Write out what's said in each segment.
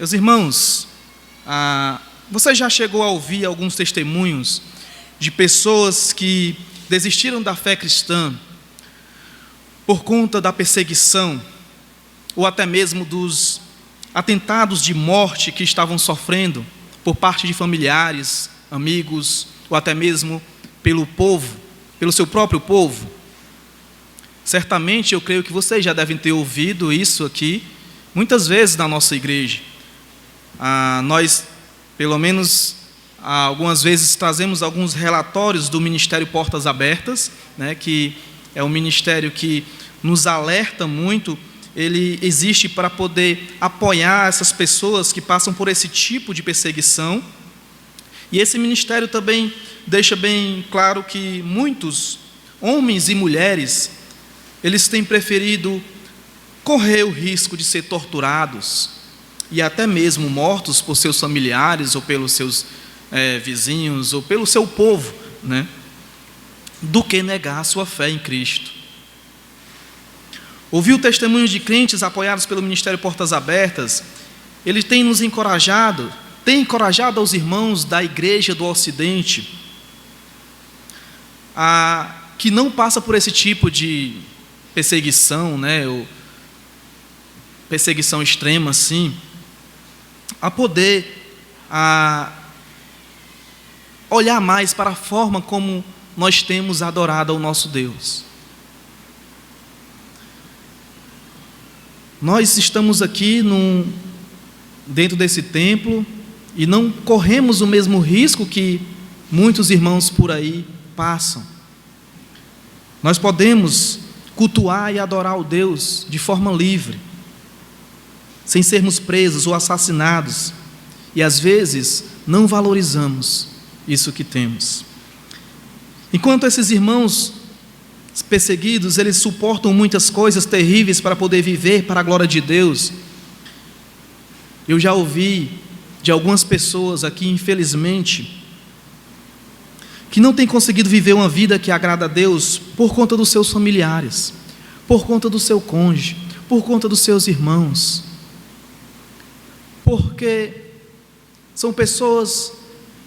Meus irmãos, você já chegou a ouvir alguns testemunhos de pessoas que desistiram da fé cristã por conta da perseguição ou até mesmo dos atentados de morte que estavam sofrendo por parte de familiares, amigos ou até mesmo pelo povo, pelo seu próprio povo? Certamente eu creio que vocês já devem ter ouvido isso aqui muitas vezes na nossa igreja. Nós, pelo menos algumas vezes, trazemos alguns relatórios do Ministério Portas Abertas, né, que é um ministério que nos alerta muito. Ele existe para poder apoiar essas pessoas que passam por esse tipo de perseguição. E esse ministério também deixa bem claro que muitos homens e mulheres, eles têm preferido correr o risco de ser torturados e até mesmo mortos por seus familiares ou pelos seus vizinhos ou pelo seu povo, né, do que negar a sua fé em Cristo. Ouvir o testemunho de crentes apoiados pelo Ministério Portas Abertas, ele tem nos encorajado, tem encorajado aos irmãos da Igreja do Ocidente que não passa por esse tipo de perseguição, né, ou perseguição extrema assim, a poder olhar mais para a forma como nós temos adorado ao nosso Deus. Nós estamos aqui dentro desse templo e não corremos o mesmo risco que muitos irmãos por aí passam. Nós podemos cultuar e adorar o Deus de forma livre, sem sermos presos ou assassinados, e às vezes não valorizamos isso que temos. Enquanto esses irmãos perseguidos, eles suportam muitas coisas terríveis para poder viver para a glória de Deus, eu já ouvi de algumas pessoas aqui, infelizmente, que não têm conseguido viver uma vida que agrada a Deus por conta dos seus familiares, por conta do seu cônjuge, por conta dos seus irmãos, porque são pessoas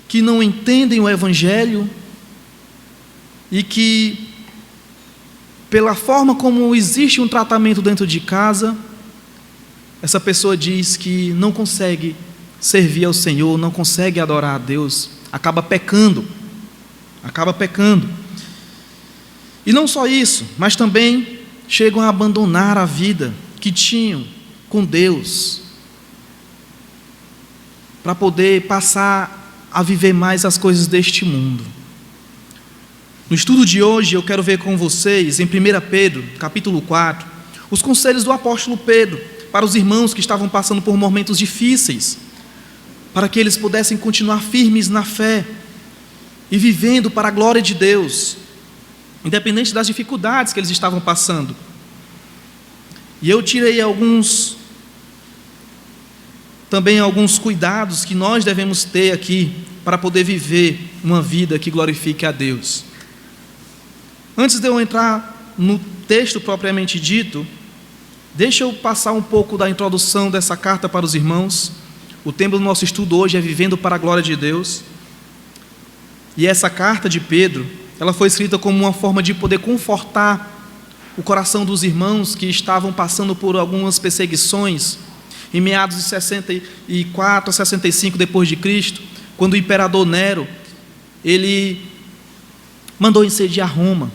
que não entendem o Evangelho e que, pela forma como existe um tratamento dentro de casa, essa pessoa diz que não consegue servir ao Senhor, não consegue adorar a Deus, acaba pecando. E não só isso, mas também chegam a abandonar a vida que tinham com Deus, para poder passar a viver mais as coisas deste mundo. No estudo de hoje eu quero ver com vocês, em 1 Pedro, capítulo 4, os conselhos do apóstolo Pedro para os irmãos que estavam passando por momentos difíceis, para que eles pudessem continuar firmes na fé e vivendo para a glória de Deus, independente das dificuldades que eles estavam passando. E eu tirei alguns cuidados que nós devemos ter aqui para poder viver uma vida que glorifique a Deus. Antes de eu entrar no texto propriamente dito, deixa eu passar um pouco da introdução dessa carta para os irmãos. O tema do nosso estudo hoje é Vivendo para a Glória de Deus. E essa carta de Pedro, ela foi escrita como uma forma de poder confortar o coração dos irmãos que estavam passando por algumas perseguições em meados de 64 a 65 depois de Cristo, quando o imperador Nero, ele mandou incendiar Roma,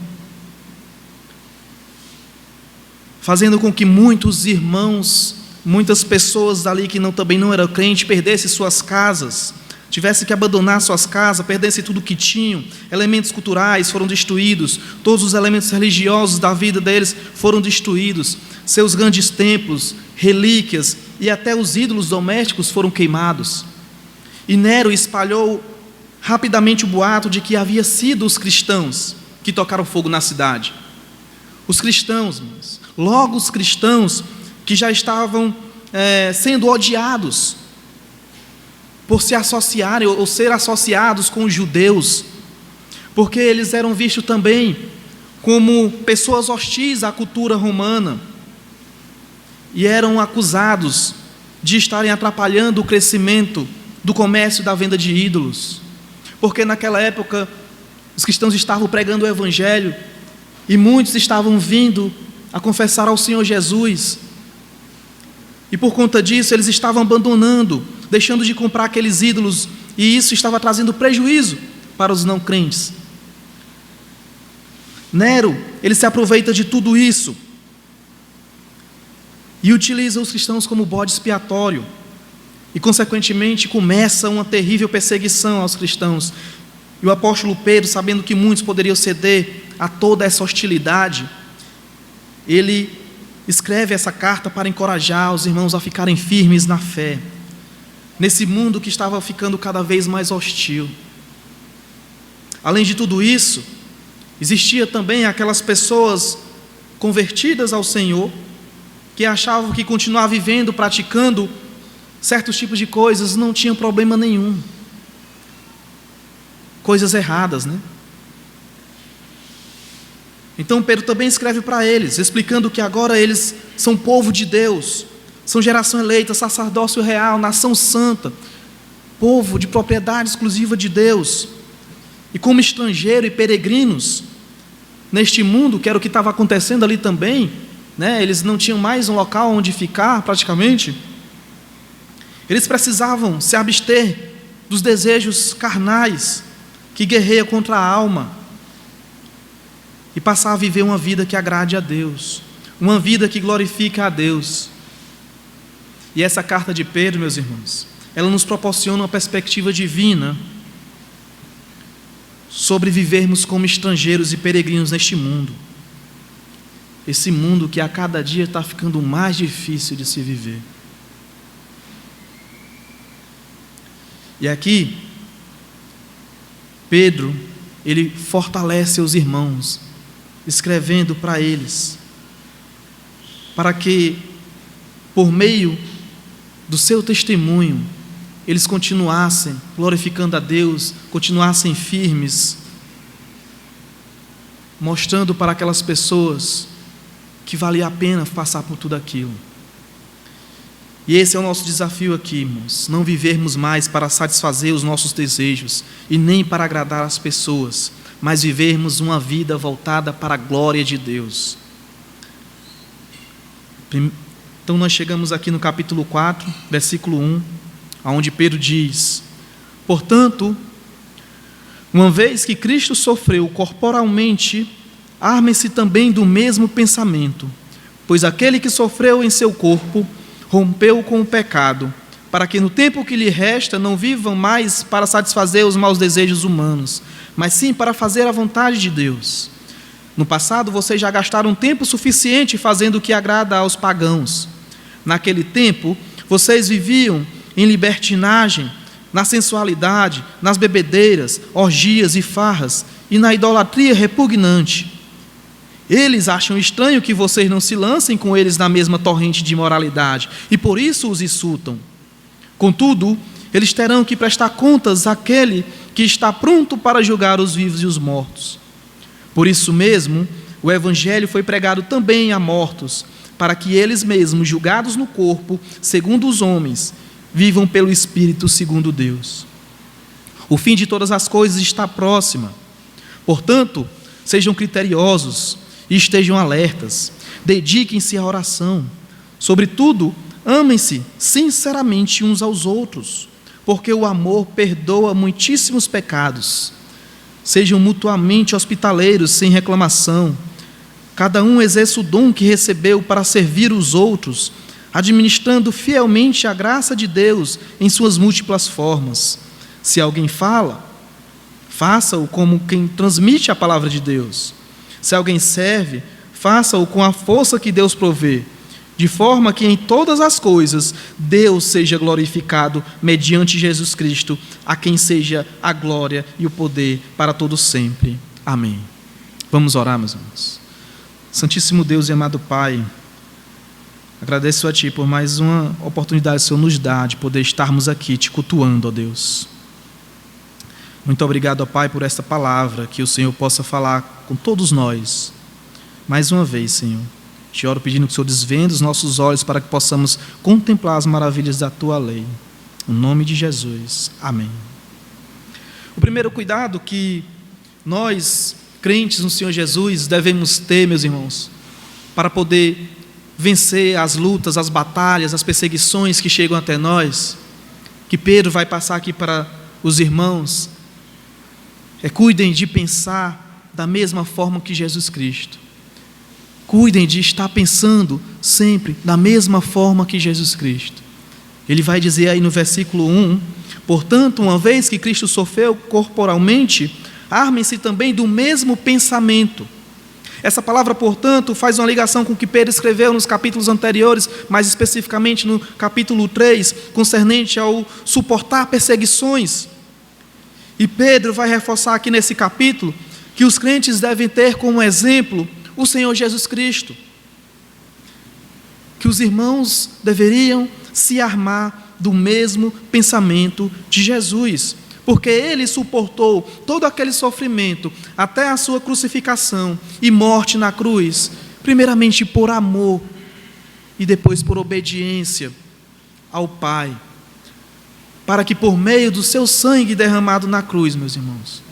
fazendo com que muitos irmãos, muitas pessoas ali que também não eram crentes, perdessem suas casas, tivessem que abandonar suas casas, perdessem tudo que tinham. Elementos culturais foram destruídos, todos os elementos religiosos da vida deles foram destruídos, seus grandes templos, relíquias e até os ídolos domésticos foram queimados. E Nero espalhou rapidamente o boato de que havia sido os cristãos que tocaram fogo na cidade. Os cristãos, logo os cristãos que já estavam sendo odiados por se associarem ou ser associados com os judeus, porque eles eram vistos também como pessoas hostis à cultura romana e eram acusados de estarem atrapalhando o crescimento do comércio e da venda de ídolos, porque naquela época os cristãos estavam pregando o Evangelho e muitos estavam vindo a confessar ao Senhor Jesus, e por conta disso eles estavam abandonando, deixando de comprar aqueles ídolos, e isso estava trazendo prejuízo para os não crentes. Nero, ele se aproveita de tudo isso e utiliza os cristãos como bode expiatório, e consequentemente começa uma terrível perseguição aos cristãos. E o apóstolo Pedro, sabendo que muitos poderiam ceder a toda essa hostilidade, ele escreve essa carta para encorajar os irmãos a ficarem firmes na fé, nesse mundo que estava ficando cada vez mais hostil. Além de tudo isso, existia também aquelas pessoas convertidas ao Senhor, que achavam que continuar vivendo, praticando certos tipos de coisas não tinha problema nenhum. Coisas erradas, né? Então Pedro também escreve para eles, explicando que agora eles são povo de Deus, são geração eleita, sacerdócio real, nação santa, povo de propriedade exclusiva de Deus. E como estrangeiro e peregrinos neste mundo, que era o que estava acontecendo ali também, né? Eles não tinham mais um local onde ficar praticamente. Eles precisavam se abster dos desejos carnais que guerreiam contra a alma e passar a viver uma vida que agrade a Deus, uma vida que glorifica a Deus. E essa carta de Pedro, meus irmãos, ela nos proporciona uma perspectiva divina sobre vivermos como estrangeiros e peregrinos neste mundo, esse mundo que a cada dia está ficando mais difícil de se viver. E aqui Pedro, ele fortalece os irmãos, escrevendo para eles, para que, por meio do seu testemunho, eles continuassem glorificando a Deus, continuassem firmes, mostrando para aquelas pessoas que valia a pena passar por tudo aquilo. E esse é o nosso desafio aqui, irmãos, não vivermos mais para satisfazer os nossos desejos e nem para agradar as pessoas, mas vivermos uma vida voltada para a glória de Deus. Então nós chegamos aqui no capítulo 4, versículo 1, onde Pedro diz: portanto, uma vez que Cristo sofreu corporalmente, armem-se também do mesmo pensamento, pois aquele que sofreu em seu corpo rompeu com o pecado, para que no tempo que lhe resta não vivam mais para satisfazer os maus desejos humanos, mas sim para fazer a vontade de Deus. No passado vocês já gastaram tempo suficiente fazendo o que agrada aos pagãos. Naquele tempo vocês viviam em libertinagem, na sensualidade, nas bebedeiras, orgias e farras, e na idolatria repugnante. Eles acham estranho que vocês não se lancem com eles na mesma torrente de imoralidade, e por isso os insultam. Contudo, eles terão que prestar contas àquele que está pronto para julgar os vivos e os mortos. Por isso mesmo, o Evangelho foi pregado também a mortos, para que eles mesmos, julgados no corpo, segundo os homens, vivam pelo Espírito segundo Deus. O fim de todas as coisas está próximo. Portanto, sejam criteriosos e estejam alertas, dediquem-se à oração. Sobretudo, amem-se sinceramente uns aos outros, porque o amor perdoa muitíssimos pecados. Sejam mutuamente hospitaleiros sem reclamação. Cada um exerça o dom que recebeu para servir os outros, administrando fielmente a graça de Deus em suas múltiplas formas. Se alguém fala, faça-o como quem transmite a palavra de Deus. Se alguém serve, faça-o com a força que Deus provê, de forma que em todas as coisas Deus seja glorificado mediante Jesus Cristo, a quem seja a glória e o poder para todos sempre. Amém. Vamos orar, meus irmãos. Santíssimo Deus e amado Pai, agradeço a Ti por mais uma oportunidade que o Senhor nos dá de poder estarmos aqui Te cultuando, ó Deus. Muito obrigado, ó Pai, por esta palavra, que o Senhor possa falar com todos nós, mais uma vez, Senhor, Te oro pedindo que o Senhor desvenda os nossos olhos para que possamos contemplar as maravilhas da Tua lei. Em nome de Jesus. Amém. O primeiro cuidado que nós, crentes no Senhor Jesus, devemos ter, meus irmãos, para poder vencer as lutas, as batalhas, as perseguições que chegam até nós, que Pedro vai passar aqui para os irmãos, cuidem de pensar da mesma forma que Jesus Cristo. Cuidem de estar pensando sempre da mesma forma que Jesus Cristo. Ele vai dizer aí no versículo 1: portanto, uma vez que Cristo sofreu corporalmente, armem-se também do mesmo pensamento. Essa palavra, portanto, faz uma ligação com o que Pedro escreveu nos capítulos anteriores, mais especificamente no capítulo 3, concernente ao suportar perseguições. E Pedro vai reforçar aqui nesse capítulo que os crentes devem ter como exemplo o Senhor Jesus Cristo. Que os irmãos deveriam se armar do mesmo pensamento de Jesus, porque Ele suportou todo aquele sofrimento até a sua crucificação e morte na cruz, primeiramente por amor e depois por obediência ao Pai, para que por meio do seu sangue derramado na cruz, meus irmãos,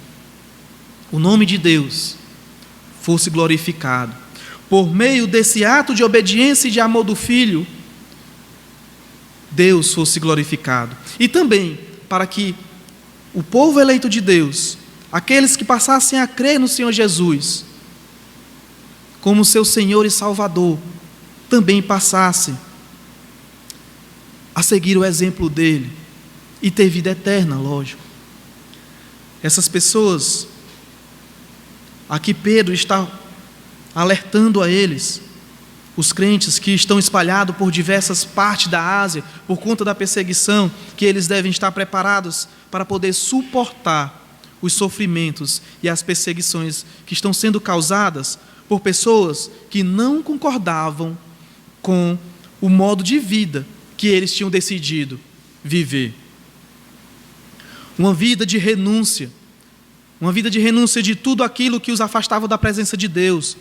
o nome de Deus fosse glorificado. Por meio desse ato de obediência e de amor do Filho, Deus fosse glorificado. E também para que o povo eleito de Deus, aqueles que passassem a crer no Senhor Jesus como seu Senhor e Salvador, também passassem a seguir o exemplo dele e ter vida eterna, lógico. Essas pessoas, aqui Pedro está alertando a eles, os crentes que estão espalhados por diversas partes da Ásia, por conta da perseguição, que eles devem estar preparados para poder suportar os sofrimentos e as perseguições que estão sendo causadas por pessoas que não concordavam com o modo de vida que eles tinham decidido viver. Uma vida de renúncia de tudo aquilo que os afastava da presença de Deus,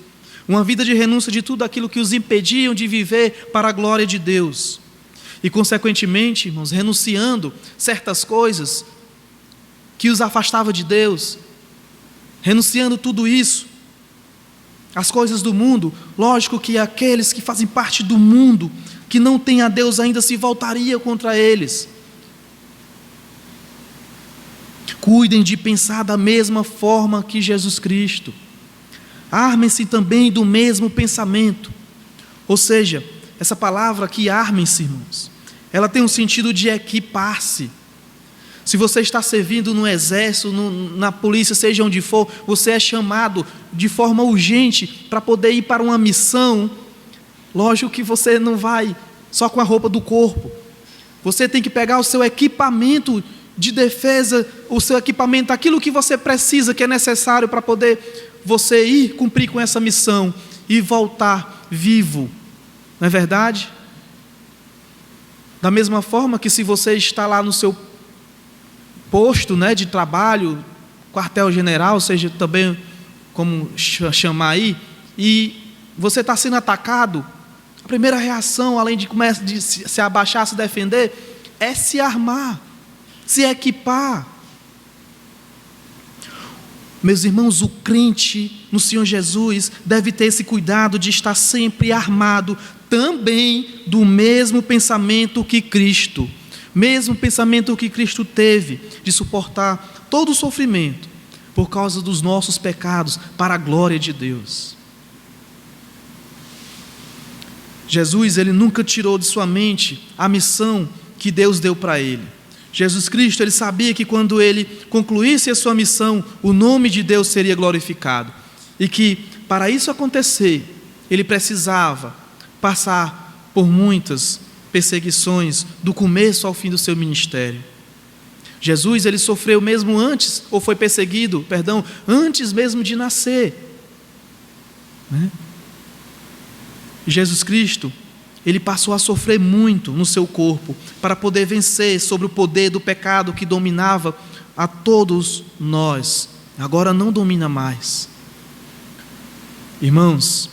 uma vida de renúncia de tudo aquilo que os impediam de viver para a glória de Deus, e consequentemente, irmãos, renunciando certas coisas que os afastava de Deus, renunciando tudo isso, as coisas do mundo. Lógico que aqueles que fazem parte do mundo, que não têm a Deus ainda, se voltariam contra eles. Cuidem de pensar da mesma forma que Jesus Cristo. Armem-se também do mesmo pensamento. Ou seja, essa palavra aqui, armem-se, irmãos, ela tem um sentido de equipar-se. Se você está servindo no exército, na polícia, seja onde for, você é chamado de forma urgente para poder ir para uma missão. Lógico que você não vai só com a roupa do corpo. Você tem que pegar o seu equipamento de defesa, o seu equipamento, aquilo que você precisa, que é necessário para poder você ir cumprir com essa missão e voltar vivo. Não é verdade? Da mesma forma que se você está lá no seu posto, de trabalho, quartel-general, seja também como chamar aí, e você está sendo atacado, a primeira reação, além de começar de se abaixar, se defender, é se armar, se equipar. Meus irmãos, o crente no Senhor Jesus deve ter esse cuidado de estar sempre armado também do mesmo pensamento que Cristo, mesmo pensamento que Cristo teve, de suportar todo o sofrimento por causa dos nossos pecados, para a glória de Deus. Jesus, ele nunca tirou de sua mente a missão que Deus deu para ele. Jesus Cristo, ele sabia que quando ele concluísse a sua missão, o nome de Deus seria glorificado. E que, para isso acontecer, ele precisava passar por muitas perseguições, do começo ao fim do seu ministério. Jesus, ele sofreu mesmo antes, ou foi perseguido, antes mesmo de nascer. Jesus Cristo, ele passou a sofrer muito no seu corpo para poder vencer sobre o poder do pecado que dominava a todos nós. Agora não domina mais. Irmãos,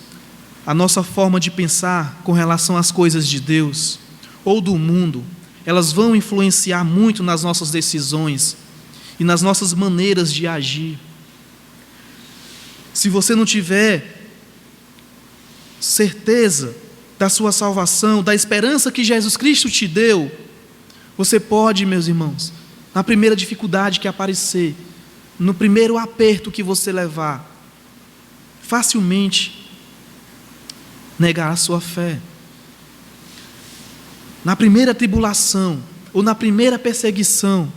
a nossa forma de pensar com relação às coisas de Deus ou do mundo, elas vão influenciar muito nas nossas decisões e nas nossas maneiras de agir. Se você não tiver certeza da sua salvação, da esperança que Jesus Cristo te deu, você pode, meus irmãos, na primeira dificuldade que aparecer, no primeiro aperto que você levar, facilmente negar a sua fé. Na primeira tribulação ou na primeira perseguição,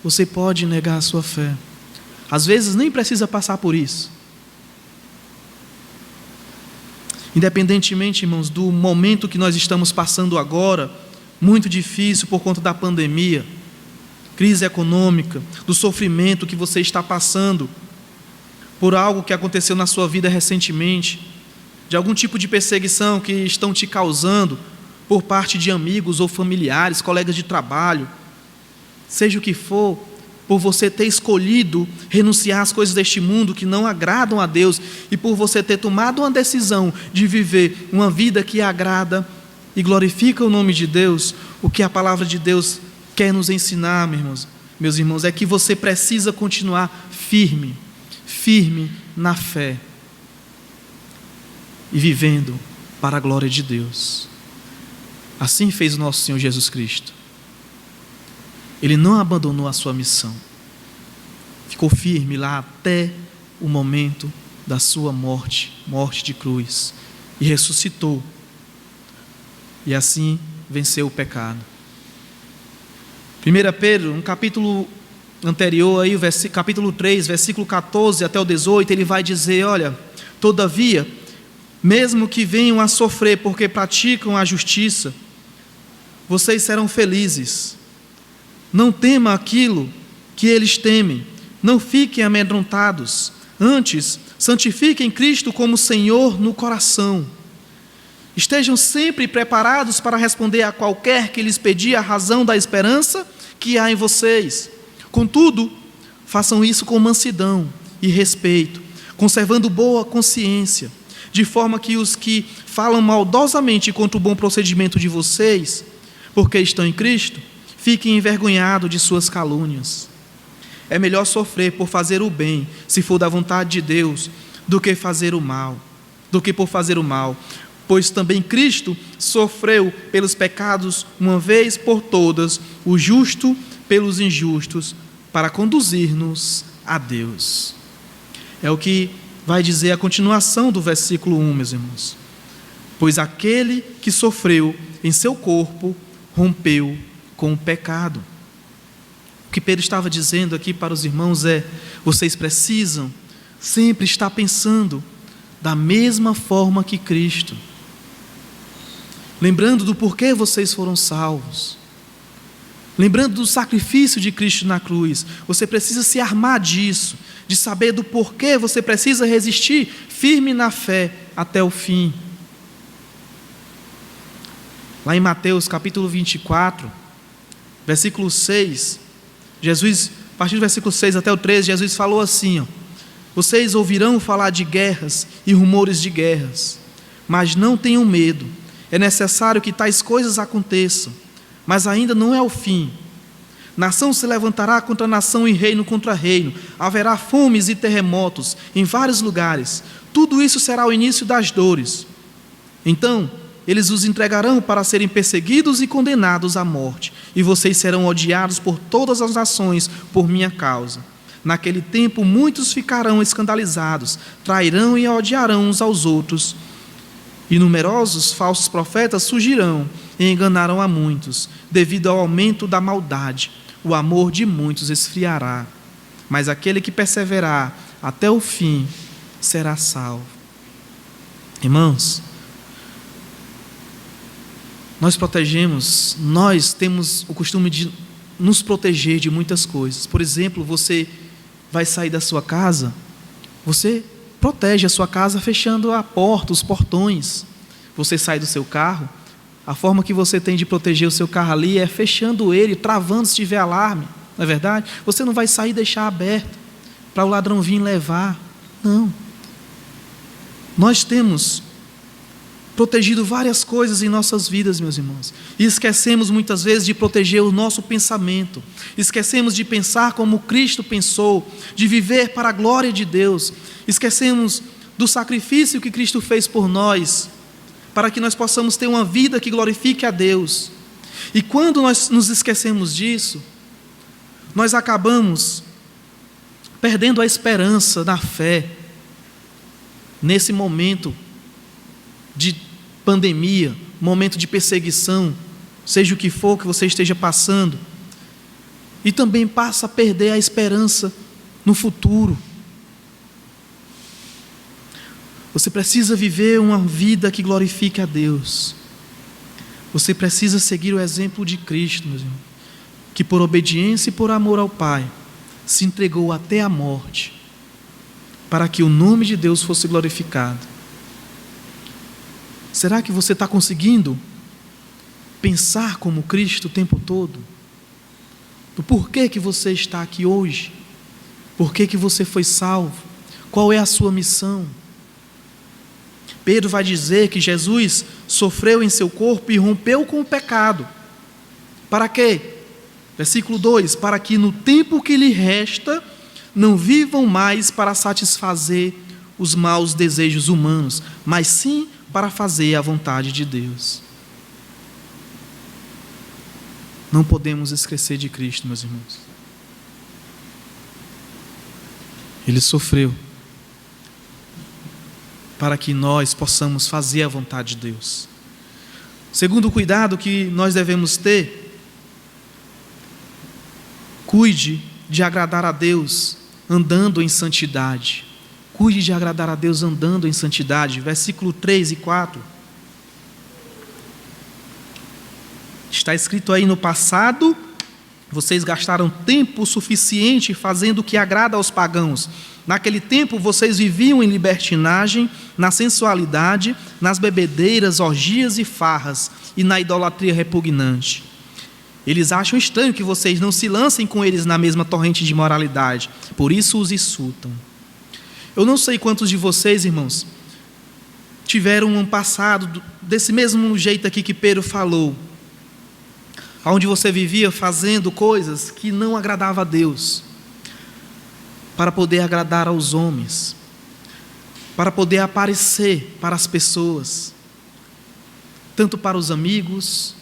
você pode negar a sua fé. Às vezes nem precisa passar por isso. Independentemente, irmãos, do momento que nós estamos passando agora, muito difícil por conta da pandemia, crise econômica, do sofrimento que você está passando por algo que aconteceu na sua vida recentemente, de algum tipo de perseguição que estão te causando por parte de amigos ou familiares, colegas de trabalho, seja o que for, por você ter escolhido renunciar às coisas deste mundo que não agradam a Deus e por você ter tomado uma decisão de viver uma vida que agrada e glorifica o nome de Deus, o que a palavra de Deus quer nos ensinar, meus irmãos, é que você precisa continuar firme na fé e vivendo para a glória de Deus. Assim fez o nosso Senhor Jesus Cristo. Ele não abandonou a sua missão, ficou firme lá até o momento da sua morte de cruz, e ressuscitou, e assim venceu o pecado. 1 Pedro, um capítulo anterior, aí, capítulo 3, versículo 14 até o 18, ele vai dizer: olha, todavia, mesmo que venham a sofrer porque praticam a justiça, vocês serão felizes. Não tema aquilo que eles temem, não fiquem amedrontados, antes santifiquem Cristo como Senhor no coração. Estejam sempre preparados para responder a qualquer que lhes pedir a razão da esperança que há em vocês. Contudo, façam isso com mansidão e respeito, conservando boa consciência, de forma que os que falam maldosamente contra o bom procedimento de vocês, porque estão em Cristo, fiquem envergonhados de suas calúnias. É melhor sofrer por fazer o bem, se for da vontade de Deus, do que por fazer o mal, pois também Cristo sofreu pelos pecados uma vez por todas, o justo pelos injustos, para conduzir-nos a Deus. É o que vai dizer a continuação do versículo 1, meus irmãos. Pois aquele que sofreu em seu corpo rompeu com o pecado. O que Pedro estava dizendo aqui para os irmãos é: vocês precisam sempre estar pensando da mesma forma que Cristo, lembrando do porquê vocês foram salvos, lembrando do sacrifício de Cristo na cruz. Você precisa se armar disso, de saber do porquê você precisa resistir firme na fé até o fim. Lá em Mateus capítulo 24, versículo 6, Jesus, a partir do versículo 6 até o 13, Jesus falou assim: ó, vocês ouvirão falar de guerras e rumores de guerras, mas não tenham medo. É necessário que tais coisas aconteçam, mas ainda não é o fim. Nação se levantará contra nação e reino contra reino. Haverá fomes e terremotos em vários lugares. Tudo isso será o início das dores. Então, eles os entregarão para serem perseguidos e condenados à morte, e vocês serão odiados por todas as nações por minha causa. Naquele tempo, muitos ficarão escandalizados, trairão e odiarão uns aos outros. E numerosos falsos profetas surgirão e enganarão a muitos. Devido ao aumento da maldade, o amor de muitos esfriará. Mas aquele que perseverar até o fim será salvo. Irmãos, nós temos o costume de nos proteger de muitas coisas. Por exemplo, você vai sair da sua casa, você protege a sua casa fechando a porta, os portões. Você sai do seu carro, a forma que você tem de proteger o seu carro ali é fechando ele, travando se tiver alarme, não é verdade? Você não vai sair e deixar aberto para o ladrão vir levar, não. Nós temos protegido várias coisas em nossas vidas, meus irmãos, e esquecemos muitas vezes de proteger o nosso pensamento, esquecemos de pensar como Cristo pensou, de viver para a glória de Deus, esquecemos do sacrifício que Cristo fez por nós, para que nós possamos ter uma vida que glorifique a Deus. E quando nós nos esquecemos disso, nós acabamos perdendo a esperança na fé, nesse momento de pandemia, momento de perseguição, seja o que for que você esteja passando, e também passa a perder a esperança no futuro. Você precisa viver uma vida que glorifique a Deus. Você precisa seguir o exemplo de Cristo, meus irmãos, que por obediência e por amor ao Pai, se entregou até a morte, para que o nome de Deus fosse glorificado. Será que você está conseguindo pensar como Cristo o tempo todo? Do porquê que você está aqui hoje? Por que você foi salvo? Qual é a sua missão? Pedro vai dizer que Jesus sofreu em seu corpo e rompeu com o pecado. Para quê? Versículo 2: para que no tempo que lhe resta, não vivam mais para satisfazer os maus desejos humanos, mas sim para fazer a vontade de Deus. Não podemos esquecer de Cristo, meus irmãos. Ele sofreu para que nós possamos fazer a vontade de Deus. Segundo cuidado que nós devemos ter: cuide de agradar a Deus andando em santidade. Cuide de agradar a Deus andando em santidade. Versículo 3 e 4. Está escrito aí: no passado, vocês gastaram tempo suficiente fazendo o que agrada aos pagãos. Naquele tempo, vocês viviam em libertinagem, na sensualidade, nas bebedeiras, orgias e farras, e na idolatria repugnante. Eles acham estranho que vocês não se lancem com eles na mesma torrente de imoralidade, por isso os insultam. Eu não sei quantos de vocês, irmãos, tiveram um passado desse mesmo jeito aqui que Pedro falou, onde você vivia fazendo coisas que não agradavam a Deus, para poder agradar aos homens, para poder aparecer para as pessoas, tanto para os amigos,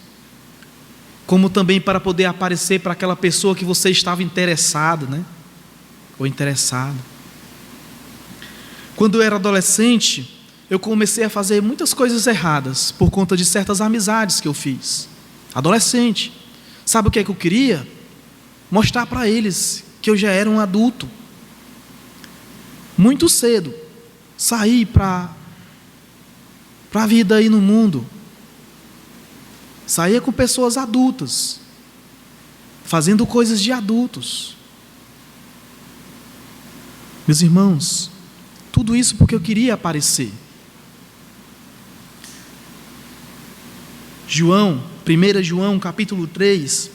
como também para poder aparecer para aquela pessoa que você estava interessado, né? Ou interessado. Quando eu era adolescente, eu comecei a fazer muitas coisas erradas por conta de certas amizades que eu fiz. Adolescente. Sabe o que é que eu queria? Mostrar para eles que eu já era um adulto. Muito cedo. Sair para a vida aí no mundo. Saía com pessoas adultas, fazendo coisas de adultos. Meus irmãos, tudo isso porque eu queria aparecer. João, 1 João capítulo 3,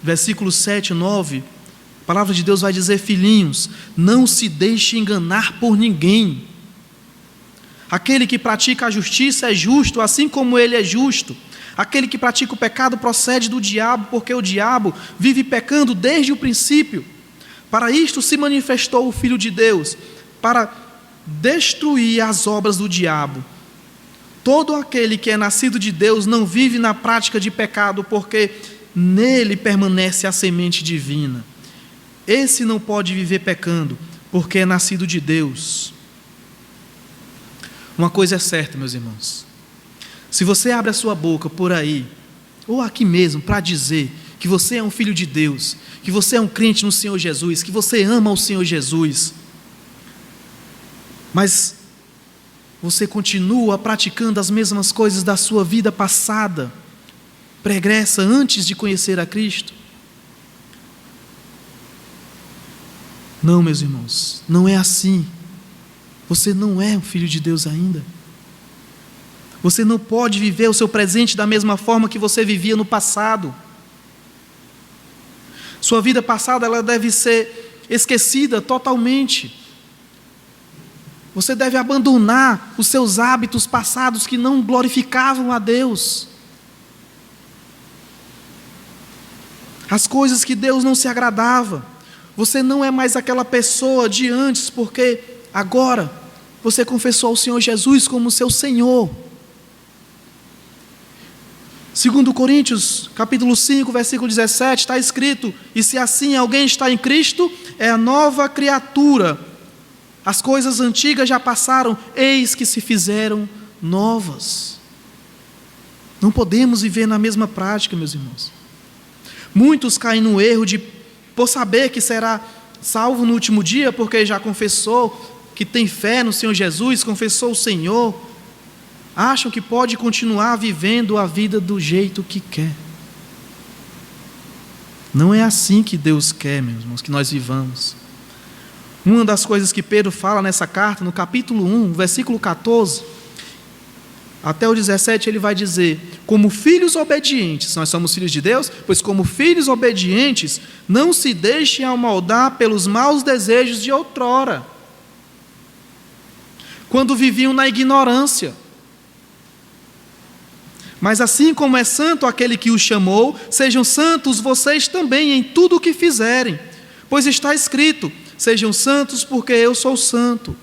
versículos 7 e 9, a palavra de Deus vai dizer: filhinhos, não se deixe enganar por ninguém. Aquele que pratica a justiça é justo, assim como ele é justo. Aquele que pratica o pecado procede do diabo, porque o diabo vive pecando desde o princípio. Para isto se manifestou o Filho de Deus, para destruir as obras do diabo. Todo aquele que é nascido de Deus não vive na prática de pecado, porque nele permanece a semente divina. Esse não pode viver pecando, porque é nascido de Deus. Uma coisa é certa, meus irmãos: se você abre a sua boca por aí, ou aqui mesmo, para dizer que você é um filho de Deus, que você é um crente no Senhor Jesus, que você ama o Senhor Jesus, mas você continua praticando as mesmas coisas da sua vida passada, pregressa, antes de conhecer a Cristo? Não, meus irmãos, não é assim. Você não é um filho de Deus ainda. Você não pode viver o seu presente da mesma forma que você vivia no passado. Sua vida passada, ela deve ser esquecida totalmente. Você deve abandonar os seus hábitos passados que não glorificavam a Deus. As coisas que Deus não se agradava. Você não é mais aquela pessoa de antes, porque agora você confessou ao Senhor Jesus como seu Senhor. 2 Coríntios, capítulo 5, versículo 17, está escrito: e se assim alguém está em Cristo, é a nova criatura. As coisas antigas já passaram, eis que se fizeram novas. Não podemos viver na mesma prática, meus irmãos. Muitos caem no erro por saber que será salvo no último dia, porque já confessou que tem fé no Senhor Jesus, confessou o Senhor, acham que pode continuar vivendo a vida do jeito que quer. Não é assim que Deus quer, meus irmãos, que nós vivamos. Uma das coisas que Pedro fala nessa carta, no capítulo 1, versículo 14, até o 17, ele vai dizer: como filhos obedientes, nós somos filhos de Deus, pois como filhos obedientes, não se deixem amoldar pelos maus desejos de outrora, quando viviam na ignorância. Mas assim como é santo aquele que os chamou, sejam santos vocês também em tudo o que fizerem, pois está escrito: sejam santos porque eu sou santo.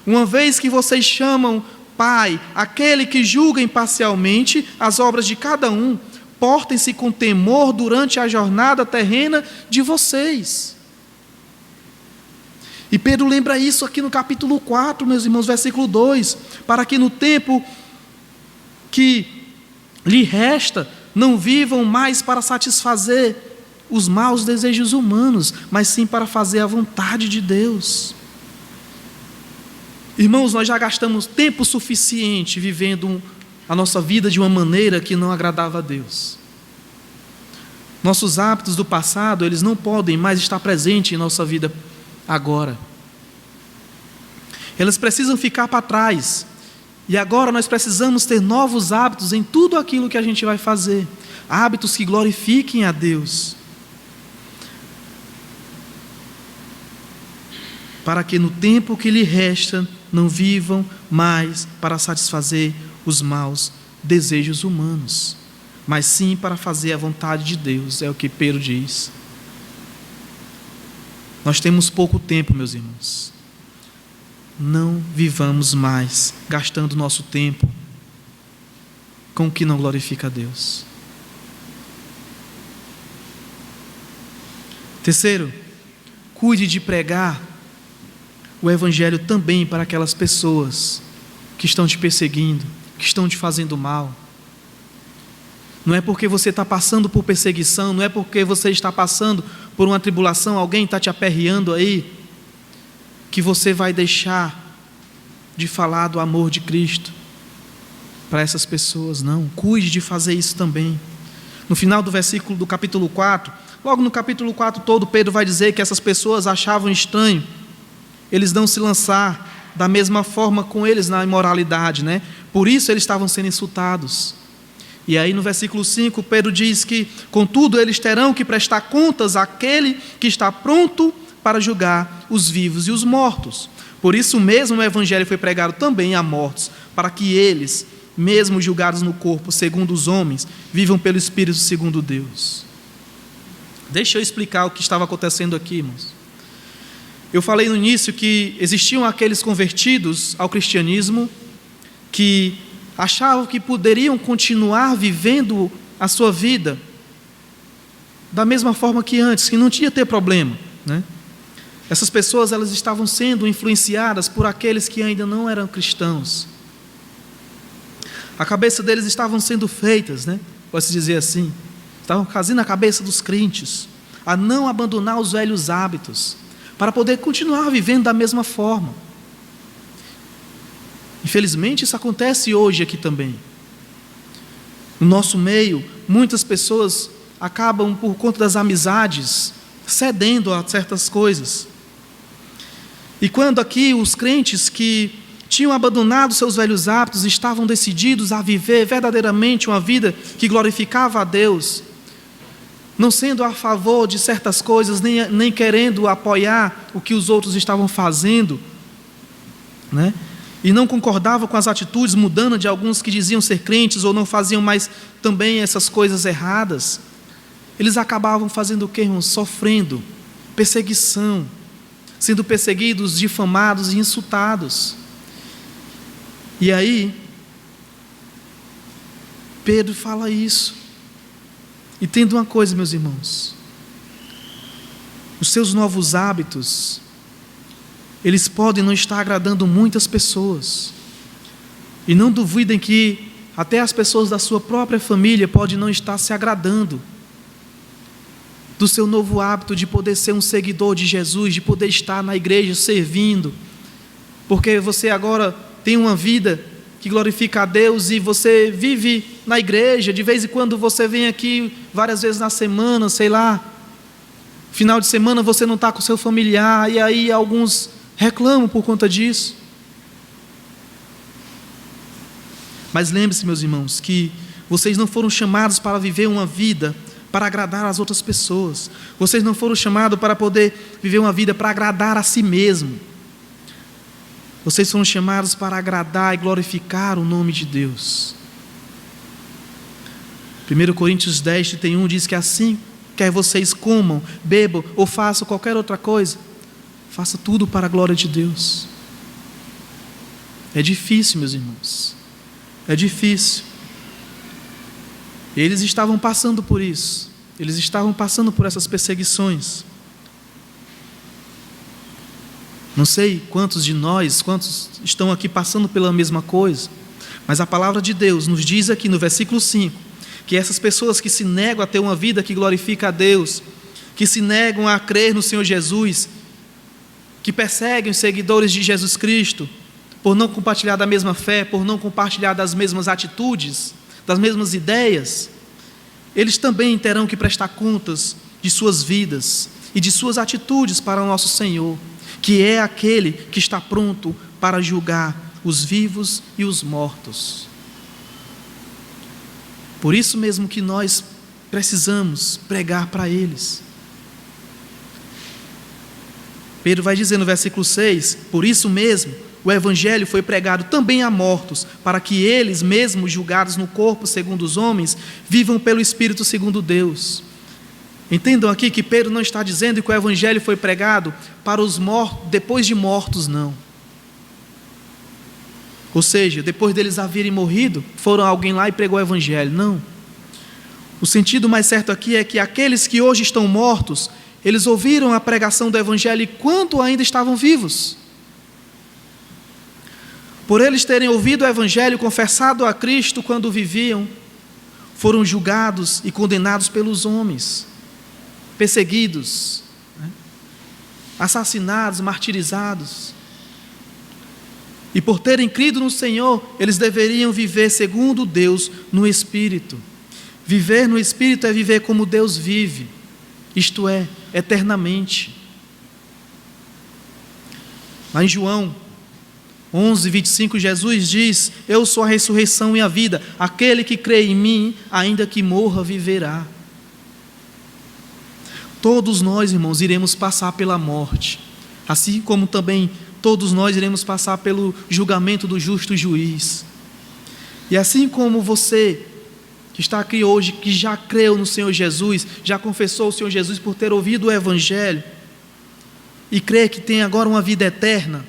Uma vez que vocês chamam Pai aquele que julga imparcialmente as obras de cada um, portem-se com temor durante a jornada terrena de vocês. E Pedro lembra isso aqui no capítulo 4, meus irmãos, versículo 2, para que no tempo que lhe resta, não vivam mais para satisfazer os maus desejos humanos, mas sim para fazer a vontade de Deus. Irmãos, nós já gastamos tempo suficiente vivendo a nossa vida de uma maneira que não agradava a Deus. Nossos hábitos do passado, eles não podem mais estar presentes em nossa vida agora. Eles precisam ficar para trás. E agora nós precisamos ter novos hábitos em tudo aquilo que a gente vai fazer. Hábitos que glorifiquem a Deus. Para que no tempo que lhe resta, não vivam mais para satisfazer os maus desejos humanos, mas sim para fazer a vontade de Deus, é o que Pedro diz. Nós temos pouco tempo, meus irmãos. Não vivamos mais gastando nosso tempo com o que não glorifica a Deus. Terceiro, cuide de pregar o Evangelho também para aquelas pessoas que estão te perseguindo, que estão te fazendo mal. Não é porque você está passando por perseguição, não é porque você está passando por uma tribulação, alguém está te aperreando aí, que você vai deixar de falar do amor de Cristo para essas pessoas. Não, cuide de fazer isso também. No final do versículo do capítulo 4, logo no capítulo 4 todo, Pedro vai dizer que essas pessoas achavam estranho eles não se lançar da mesma forma com eles na imoralidade, né? Por isso eles estavam sendo insultados. E aí no versículo 5, Pedro diz que, contudo, eles terão que prestar contas àquele que está pronto para julgar os vivos e os mortos. Por isso mesmo o Evangelho foi pregado também a mortos, para que eles, mesmo julgados no corpo segundo os homens, vivam pelo Espírito segundo Deus. Deixa eu explicar o que estava acontecendo aqui, irmãos. Eu falei no início que existiam aqueles convertidos ao cristianismo que achavam que poderiam continuar vivendo a sua vida da mesma forma que antes, que não tinha ter problema, né? Essas pessoas, elas estavam sendo influenciadas por aqueles que ainda não eram cristãos. A cabeça deles estavam sendo feitas, né? Pode-se dizer assim, estavam fazendo a cabeça dos crentes a não abandonar os velhos hábitos, para poder continuar vivendo da mesma forma. Infelizmente, isso acontece hoje aqui também. No nosso meio, muitas pessoas acabam, por conta das amizades, cedendo a certas coisas. E quando aqui os crentes que tinham abandonado seus velhos hábitos, estavam decididos a viver verdadeiramente uma vida que glorificava a Deus, não sendo a favor de certas coisas, nem querendo apoiar o que os outros estavam fazendo, né? E não concordavam com as atitudes mundanas de alguns que diziam ser crentes ou não faziam mais também essas coisas erradas, eles acabavam fazendo o quê, irmãos? Sofrendo perseguição, sendo perseguidos, difamados e insultados. E aí, Pedro fala isso. Entenda uma coisa, meus irmãos: os seus novos hábitos, eles podem não estar agradando muitas pessoas, e não duvidem que até as pessoas da sua própria família podem não estar se agradando do seu novo hábito de poder ser um seguidor de Jesus, de poder estar na igreja servindo, porque você agora tem uma vida que glorifica a Deus e você vive na igreja. De vez em quando você vem aqui várias vezes na semana, sei lá, final de semana você não está com seu familiar, e aí alguns reclamam por conta disso. Mas lembre-se, meus irmãos, que vocês não foram chamados para viver uma vida para agradar as outras pessoas. Vocês não foram chamados para poder viver uma vida para agradar a si mesmo. Vocês foram chamados para agradar e glorificar o nome de Deus. 1 Coríntios 10:31 diz que assim, quer vocês comam, bebam ou façam qualquer outra coisa, faça tudo para a glória de Deus. É difícil, meus irmãos, é difícil. Eles estavam passando por isso, eles estavam passando por essas perseguições. Não sei quantos de nós, quantos estão aqui passando pela mesma coisa, mas a palavra de Deus nos diz aqui no versículo 5, que essas pessoas que se negam a ter uma vida que glorifica a Deus, que se negam a crer no Senhor Jesus, que perseguem os seguidores de Jesus Cristo, por não compartilhar da mesma fé, por não compartilhar das mesmas atitudes, das mesmas ideias, eles também terão que prestar contas de suas vidas e de suas atitudes para o nosso Senhor, que é aquele que está pronto para julgar os vivos e os mortos. Por isso mesmo que nós precisamos pregar para eles. Pedro vai dizer no versículo 6, por isso mesmo o evangelho foi pregado também a mortos, para que eles mesmos, julgados no corpo segundo os homens, vivam pelo Espírito segundo Deus. Entendam aqui que Pedro não está dizendo que o evangelho foi pregado para os mortos, depois de mortos, não. Ou seja, depois deles haverem morrido, foram alguém lá e pregou o evangelho. Não. O sentido mais certo aqui é que aqueles que hoje estão mortos, eles ouviram a pregação do evangelho enquanto ainda estavam vivos. Por eles terem ouvido o evangelho, confessado a Cristo quando viviam, foram julgados e condenados pelos homens, perseguidos, assassinados, martirizados. E por terem crido no Senhor, eles deveriam viver segundo Deus no Espírito. Viver no Espírito é viver como Deus vive, isto é, eternamente. Lá em João 11:25, Jesus diz: eu sou a ressurreição e a vida, aquele que crê em mim, ainda que morra, viverá. Todos nós, irmãos, iremos passar pela morte, assim como também todos nós iremos passar pelo julgamento do justo juiz. E assim como você que está aqui hoje, que já creu no Senhor Jesus, já confessou o Senhor Jesus por ter ouvido o evangelho e crê que tem agora uma vida eterna,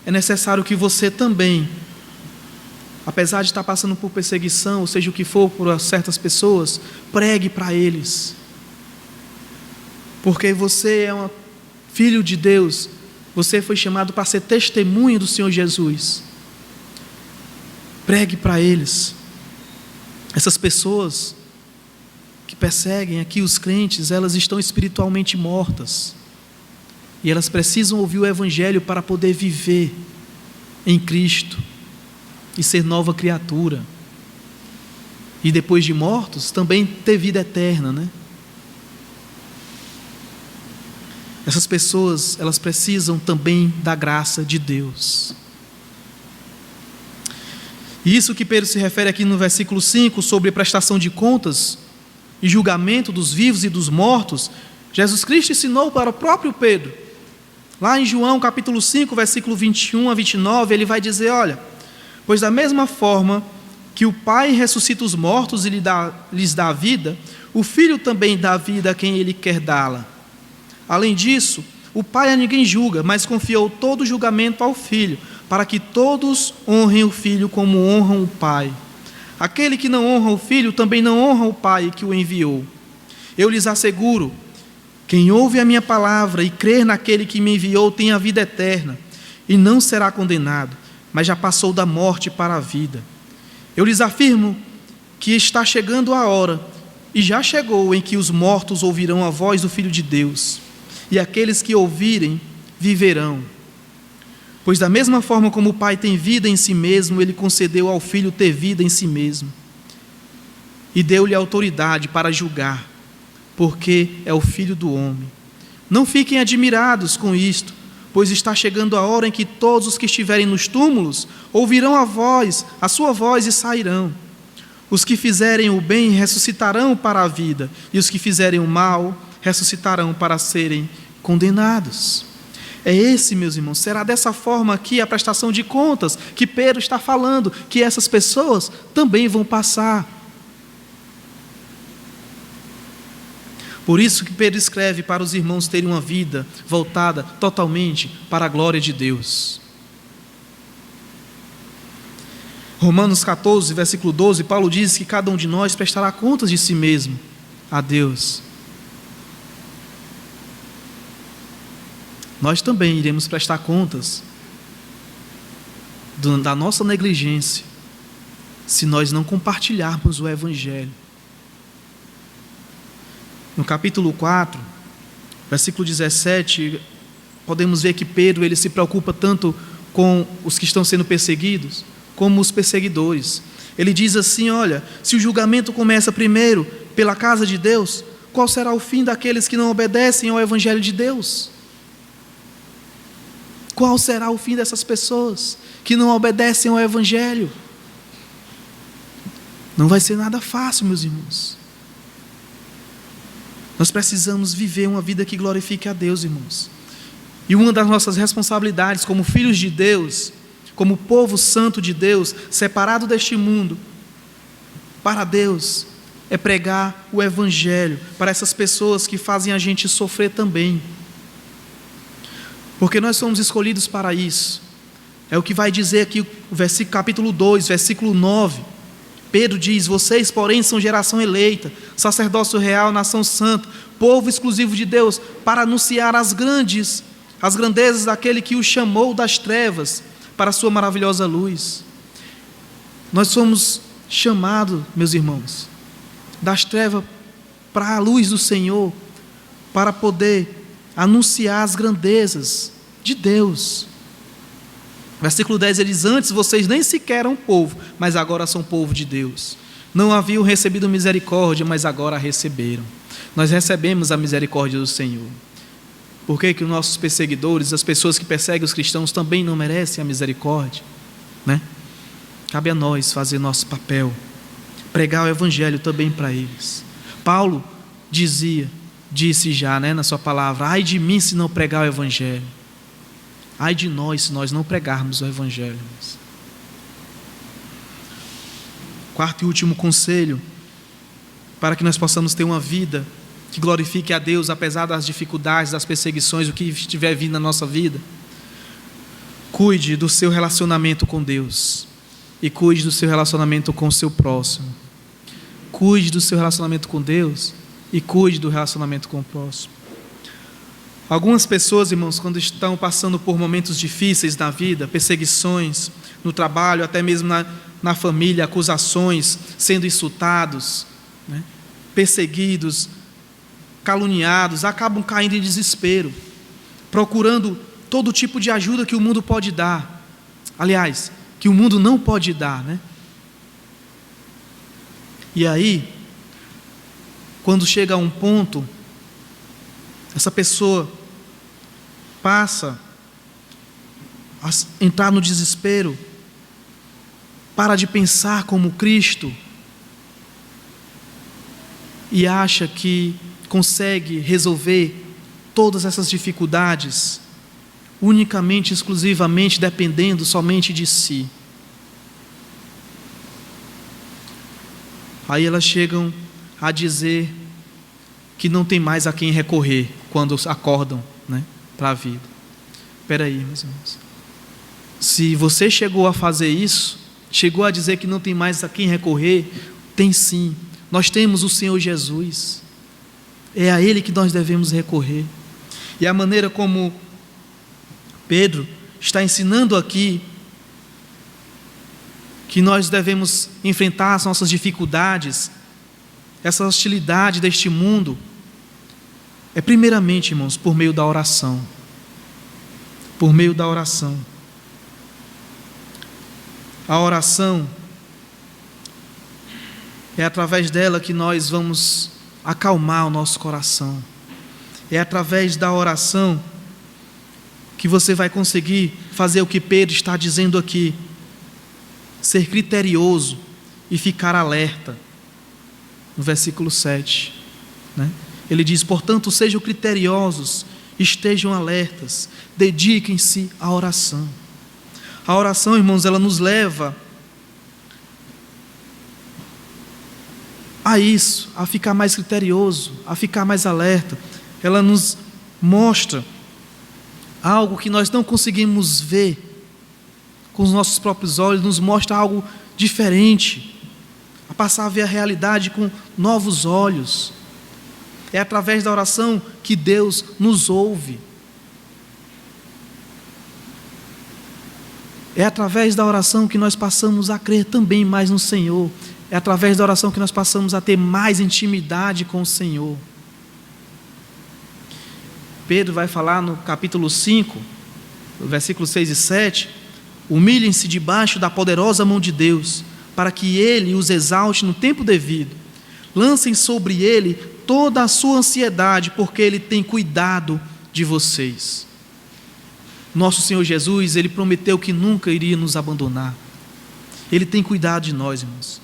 é necessário que você também, apesar de estar passando por perseguição, ou seja o que for, por certas pessoas, pregue para eles, porque você é um filho de Deus. Você foi chamado para ser testemunha do Senhor Jesus. Pregue para eles. Essas pessoas que perseguem aqui os crentes, elas estão espiritualmente mortas. E elas precisam ouvir o evangelho para poder viver em Cristo e ser nova criatura. E depois de mortos, também ter vida eterna, né? Essas pessoas, elas precisam também da graça de Deus. E isso que Pedro se refere aqui no versículo 5, sobre prestação de contas e julgamento dos vivos e dos mortos, Jesus Cristo ensinou para o próprio Pedro, Lá em João capítulo 5, versículo 21 a 29, ele vai dizer, olha, pois da mesma forma que o Pai ressuscita os mortos e lhes dá a vida, o Filho também dá a vida a quem ele quer dá-la. Além disso, o Pai a ninguém julga, mas confiou todo o julgamento ao Filho, para que todos honrem o Filho como honram o Pai. Aquele que não honra o Filho também não honra o Pai que o enviou. Eu lhes asseguro, quem ouve a minha palavra e crer naquele que me enviou tem a vida eterna, e não será condenado, mas já passou da morte para a vida. Eu lhes afirmo que está chegando a hora, e já chegou, em que os mortos ouvirão a voz do Filho de Deus, e aqueles que ouvirem viverão. Pois da mesma forma como o Pai tem vida em si mesmo, ele concedeu ao Filho ter vida em si mesmo, e deu-lhe autoridade para julgar, porque é o Filho do homem. Não fiquem admirados com isto, pois está chegando a hora em que todos os que estiverem nos túmulos ouvirão a sua voz e sairão. Os que fizerem o bem ressuscitarão para a vida, e os que fizerem o mal ressuscitarão para serem condenados. É esse, meus irmãos, será dessa forma aqui a prestação de contas que Pedro está falando, que essas pessoas também vão passar. Por isso que Pedro escreve para os irmãos terem uma vida voltada totalmente para a glória de Deus. Romanos 14, versículo 12, Paulo diz que cada um de nós prestará contas de si mesmo a Deus. Nós também iremos prestar contas da nossa negligência, se nós não compartilharmos o Evangelho. No capítulo 4, versículo 17, podemos ver que Pedro ele se preocupa tanto com os que estão sendo perseguidos, como os perseguidores. Ele diz assim, olha, se o julgamento começa primeiro pela casa de Deus, qual será o fim daqueles que não obedecem ao Evangelho de Deus? Qual será o fim dessas pessoas que não obedecem ao Evangelho? Não vai ser nada fácil, meus irmãos. Nós precisamos viver uma vida que glorifique a Deus, irmãos. E uma das nossas responsabilidades como filhos de Deus, como povo santo de Deus, separado deste mundo, para Deus, é pregar o Evangelho para essas pessoas que fazem a gente sofrer também. Porque nós somos escolhidos para isso. É o que vai dizer aqui o versículo, capítulo 2, versículo 9. Pedro diz, vocês porém são geração eleita, sacerdócio real, nação santa, povo exclusivo de Deus, para anunciar as grandezas daquele que o chamou das trevas para a sua maravilhosa luz. Nós somos chamados, meus irmãos, das trevas para a luz do Senhor, para poder anunciar as grandezas de Deus. Versículo 10, ele diz, antes vocês nem sequer eram povo, mas agora são povo de Deus. Não haviam recebido misericórdia, mas agora a receberam. Nós recebemos a misericórdia do Senhor. Por que os nossos perseguidores, as pessoas que perseguem os cristãos, também não merecem a misericórdia? Né? Cabe a nós fazer nosso papel, pregar o Evangelho também para eles. Paulo disse já, né, na sua palavra, ai de mim se não pregar o Evangelho. Ai de nós se nós não pregarmos o Evangelho. Quarto e último conselho, para que nós possamos ter uma vida que glorifique a Deus, apesar das dificuldades, das perseguições, o que estiver vindo na nossa vida. Cuide do seu relacionamento com Deus e cuide do seu relacionamento com o seu próximo. Cuide do seu relacionamento com Deus e cuide do relacionamento com o próximo. Algumas pessoas, irmãos, quando estão passando por momentos difíceis na vida, perseguições no trabalho, até mesmo na família, acusações, sendo insultados, né, perseguidos, caluniados, acabam caindo em desespero, procurando todo tipo de ajuda que o mundo pode dar. Aliás, que o mundo não pode dar, né? E aí, quando chega a um ponto, essa pessoa passa a entrar no desespero, para de pensar como Cristo e acha que consegue resolver todas essas dificuldades unicamente, exclusivamente, dependendo somente de si. Aí elas chegam a dizer que não tem mais a quem recorrer quando acordam, né, para a vida. Espera aí, meus irmãos. Se você chegou a fazer isso, chegou a dizer que não tem mais a quem recorrer, tem sim. Nós temos o Senhor Jesus. É a Ele que nós devemos recorrer. E a maneira como Pedro está ensinando aqui que nós devemos enfrentar as nossas dificuldades, essa hostilidade deste mundo, é primeiramente, irmãos, por meio da oração. Por meio da oração. A oração é através dela que nós vamos acalmar o nosso coração. É através da oração que você vai conseguir fazer o que Pedro está dizendo aqui: ser criterioso e ficar alerta. No versículo 7, né? Ele diz: portanto, sejam criteriosos, estejam alertas, dediquem-se à oração. A oração, irmãos, ela nos leva a isso, a ficar mais criterioso, a ficar mais alerta. Ela nos mostra algo que nós não conseguimos ver com os nossos próprios olhos, nos mostra algo diferente, a passar a ver a realidade com novos olhos. É através da oração que Deus nos ouve. É através da oração que nós passamos a crer também mais no Senhor. É através da oração que nós passamos a ter mais intimidade com o Senhor. Pedro vai falar no capítulo 5, versículos 6 e 7, humilhem-se debaixo da poderosa mão de Deus, para que Ele os exalte no tempo devido. Lancem sobre Ele toda a sua ansiedade, porque Ele tem cuidado de vocês. Nosso Senhor Jesus, Ele prometeu que nunca iria nos abandonar. Ele tem cuidado de nós, irmãos.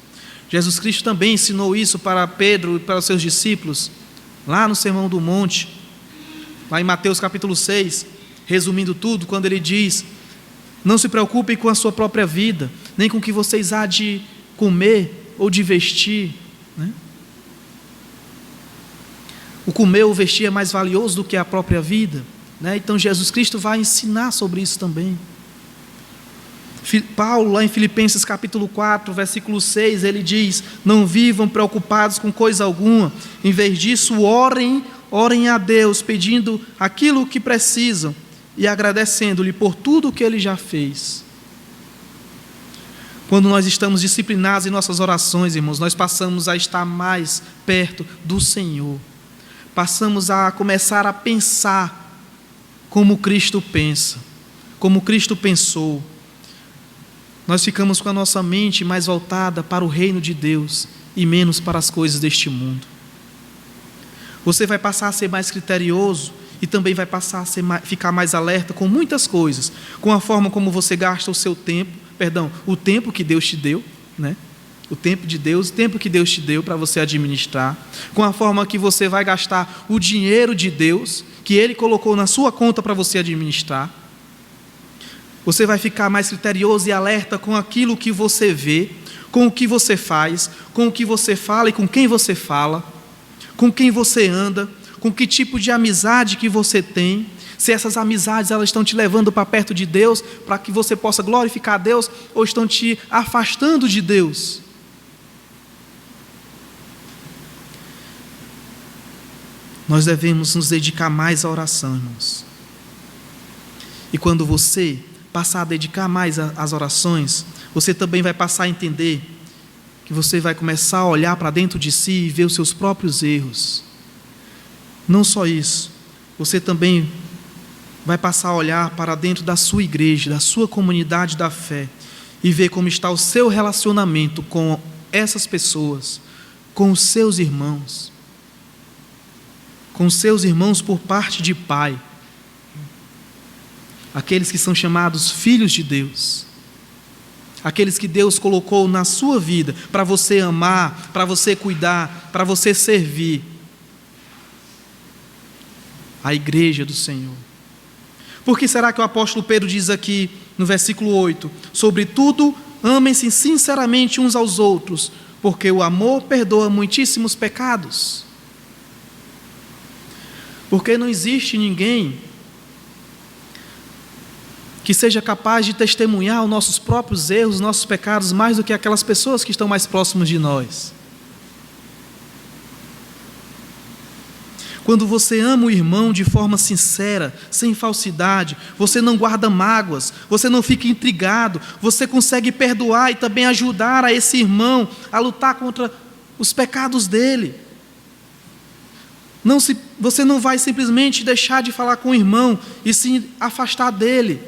Jesus Cristo também ensinou isso para Pedro e para os seus discípulos, lá no Sermão do Monte, lá em Mateus capítulo 6, resumindo tudo, quando Ele diz: não se preocupem com a sua própria vida, nem com o que vocês há de comer ou de vestir, né? O comer ou vestir é mais valioso do que a própria vida, né? Então Jesus Cristo vai ensinar sobre isso também. Paulo, lá em Filipenses capítulo 4, versículo 6, ele diz: não vivam preocupados com coisa alguma, em vez disso orem a Deus, pedindo aquilo que precisam e agradecendo-lhe por tudo o que Ele já fez. Quando nós estamos disciplinados em nossas orações, irmãos, nós passamos a estar mais perto do Senhor. Passamos a começar a pensar como Cristo pensa, como Cristo pensou. Nós ficamos com a nossa mente mais voltada para o reino de Deus e menos para as coisas deste mundo. Você vai passar a ser mais criterioso e também vai passar a ficar mais alerta com muitas coisas, com a forma como você gasta o seu tempo, o tempo que Deus te deu, né? O tempo de Deus, o tempo que Deus te deu para você administrar, com a forma que você vai gastar o dinheiro de Deus, que Ele colocou na sua conta para você administrar. Você vai ficar mais criterioso e alerta com aquilo que você vê, com o que você faz, com o que você fala e com quem você fala, com quem você anda, com que tipo de amizade que você tem, se essas amizades elas estão te levando para perto de Deus, para que você possa glorificar a Deus, ou estão te afastando de Deus. Nós devemos nos dedicar mais à oração, irmãos. E quando você passar a dedicar mais às orações, você também vai passar a entender que você vai começar a olhar para dentro de si e ver os seus próprios erros. Não só isso, você também vai passar a olhar para dentro da sua igreja, da sua comunidade da fé, e ver como está o seu relacionamento com essas pessoas, com os seus irmãos por parte de pai, aqueles que são chamados filhos de Deus, aqueles que Deus colocou na sua vida para você amar, para você cuidar, para você servir, a igreja do Senhor. Por que será que o apóstolo Pedro diz aqui no versículo 8: sobretudo, amem-se sinceramente uns aos outros, porque o amor perdoa muitíssimos pecados? Porque não existe ninguém que seja capaz de testemunhar os nossos próprios erros, os nossos pecados, mais do que aquelas pessoas que estão mais próximas de nós. Quando você ama o irmão de forma sincera, sem falsidade, você não guarda mágoas, você não fica intrigado, você consegue perdoar e também ajudar a esse irmão a lutar contra os pecados dele. Você não vai simplesmente deixar de falar com o irmão e se afastar dele.